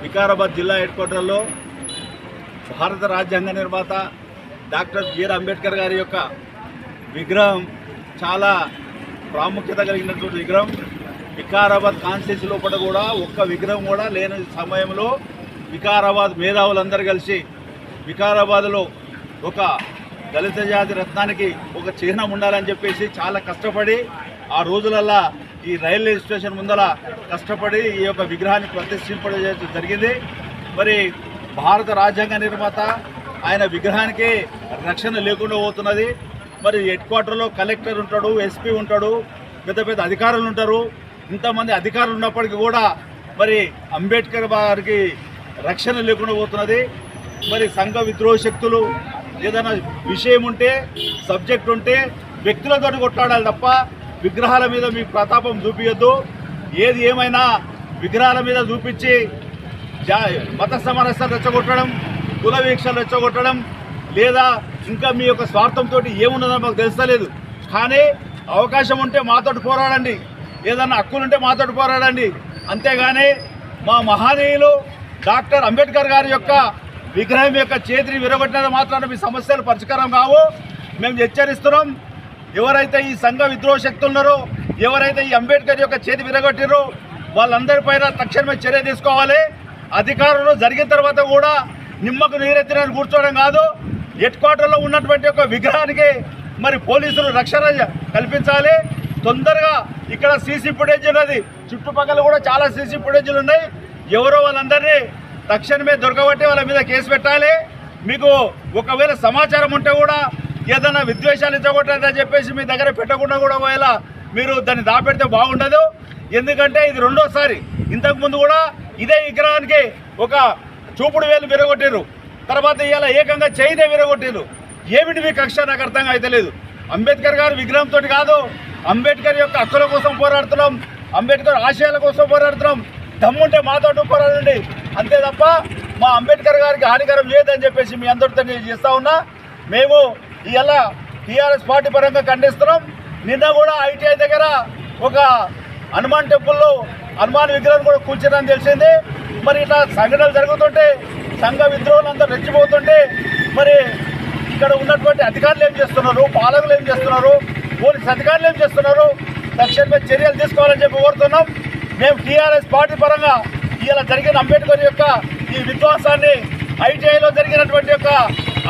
వికారాబాద్ జిల్లా హెడ్ క్వార్టర్లో భారత రాజ్యాంగ నిర్మాత డాక్టర్ బిఆర్ అంబేద్కర్ గారి యొక్క విగ్రహం చాలా ప్రాముఖ్యత కలిగినటువంటి విగ్రహం. వికారాబాద్ కాన్స్టిట్యూన్సీ లోపల కూడా ఒక్క విగ్రహం కూడా లేని సమయంలో వికారాబాద్ మేధావులందరూ కలిసి వికారాబాద్లో ఒక దళిత జాతి రత్నానికి ఒక చిహ్నం ఉండాలని చెప్పేసి చాలా కష్టపడి ఆ రోజులల్లా ఈ రైల్వే స్టేషన్ ముందర కష్టపడి ఈ యొక్క విగ్రహాన్ని ప్రతిష్ఠింపడం జరిగింది. మరి భారత రాజ్యాంగ నిర్మాత ఆయన విగ్రహానికి రక్షణ లేకుండా పోతున్నది. మరి హెడ్ క్వార్టర్లో కలెక్టర్ ఉంటాడు, ఎస్పీ ఉంటాడు, పెద్ద పెద్ద అధికారులు ఉంటారు. ఇంతమంది అధికారులు ఉన్నప్పటికీ కూడా మరి అంబేద్కర్ గారికి రక్షణ లేకుండా పోతున్నది. మరి సంఘ విద్రోహ శక్తులు ఏదైనా విషయం ఉంటే, సబ్జెక్ట్ ఉంటే వ్యక్తులతో కొట్లాడాలి తప్ప విగ్రహాల మీద మీ ప్రతాపం చూపించద్దు. ఏది ఏమైనా విగ్రహాల మీద చూపించి మత సమరస్యాలు రెచ్చగొట్టడం, కుల వీక్షలు రెచ్చగొట్టడం, లేదా ఇంకా మీ యొక్క స్వార్థంతో ఏమున్నదో మాకు తెలుస్తలేదు. కానీ అవకాశం ఉంటే మాతోటి పోరాడండి, ఏదన్నా హక్కులుంటే మాతోటి పోరాడండి. అంతేగాని మా మహనీయులు డాక్టర్ అంబేద్కర్ గారి యొక్క విగ్రహం యొక్క చేతిని విరగొట్టినది మాత్రాన మీ సమస్యలు పరిష్కారం కావు. మేము హెచ్చరిస్తున్నాం. ఎవరైతే ఈ సంఘ విద్రోహ శక్తులు ఉన్నారో, ఎవరైతే ఈ అంబేద్కర్ యొక్క చేతి విరగొట్టిరో వాళ్ళందరిపైన తక్షణమే చర్య తీసుకోవాలి. అధికారులు జరిగిన తర్వాత కూడా నిమ్మకు నీరెత్తిన కూర్చోవడం కాదు. హెడ్ క్వార్టర్లో ఉన్నటువంటి ఒక విగ్రహానికి మరి పోలీసులు రక్షణ కల్పించాలి. తొందరగా ఇక్కడ సీసీ ఫుటేజ్ ఉన్నది, చుట్టుపక్కల కూడా చాలా సీసీ ఫుటేజ్లు ఉన్నాయి. ఎవరో వాళ్ళందరినీ తక్షణమే దొరకబట్టి వాళ్ళ మీద కేసు పెట్టాలి. మీకు ఒకవేళ సమాచారం ఉంటే కూడా ఏదైనా విద్వేషాలు ఇచ్చగొట్టదని చెప్పేసి మీ దగ్గర పెట్టకుండా కూడా ఒకవేళ మీరు దాన్ని దాపెడితే బాగుండదు. ఎందుకంటే ఇది రెండోసారి. ఇంతకుముందు కూడా ఇదే విగ్రహానికి ఒక చూపుడు వేలు విరగొట్టారు, తర్వాత ఇలా ఏకంగా చేయినే విరగొట్టారు. ఏమిటి మీ కక్ష నాకు అర్థం అయితలేదు. అంబేద్కర్ గారి విగ్రహంతో కాదు, అంబేద్కర్ యొక్క హక్కుల కోసం పోరాడుతున్నాం, అంబేద్కర్ ఆశయాల కోసం పోరాడుతున్నాం. దమ్ముంటే మాతోటి పోరాడండి, అంతే తప్ప మా అంబేద్కర్ గారికి హానికరం లేదని చెప్పేసి మీ అందరితో నేను చేస్తూ ఉన్నా. మేము ఇలా టీఆర్ఎస్ పార్టీ పరంగా ఖండిస్తున్నాం. నిన్న కూడా ఐటీఐ దగ్గర ఒక హనుమాన్ టెంపుల్లో హనుమాన్ విగ్రహం కూడా కూర్చోదని తెలిసింది. మరి ఇట్లా సంఘటనలు జరుగుతుంటే, సంఘ విద్రోహులు అందరూ రెచ్చిపోతుంటే మరి ఇక్కడ ఉన్నటువంటి అధికారులు ఏం చేస్తున్నారు, పాలకులు ఏం చేస్తున్నారు, పోలీస్ అధికారులు ఏం చేస్తున్నారు, తక్షణమే చర్యలు తీసుకోవాలని చెప్పి కోరుతున్నాం. మేము టీఆర్ఎస్ పార్టీ పరంగా ఇలా జరిగిన అంబేద్కర్ యొక్క ఈ విధ్వంసాన్ని, ఐటీఐలో జరిగినటువంటి యొక్క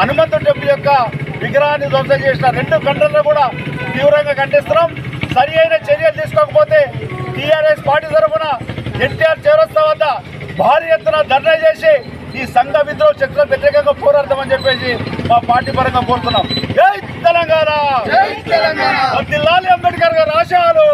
హనుమంతు టెంపుల్ యొక్క విగ్రహాన్ని ధ్వంసం చేసిన రెండు ఖండనలు కూడా తీవ్రంగా ఖండిస్తున్నాం. సరి అయిన చర్యలు తీసుకోకపోతే టీఆర్ఎస్ పార్టీ తరఫున ఎన్టీఆర్ చౌరస్తా వద్ద భారీ ఎత్తున ధర్నా చేసి ఈ సంఘ విద్రోహ శక్తులకు వ్యతిరేకంగా పోరాడతామని చెప్పేసి మా పార్టీ పరంగా కోరుతున్నాం. జై తెలంగాణ, వర్ధిల్లాలి అంబేద్కర్ గారి ఆశయాలు.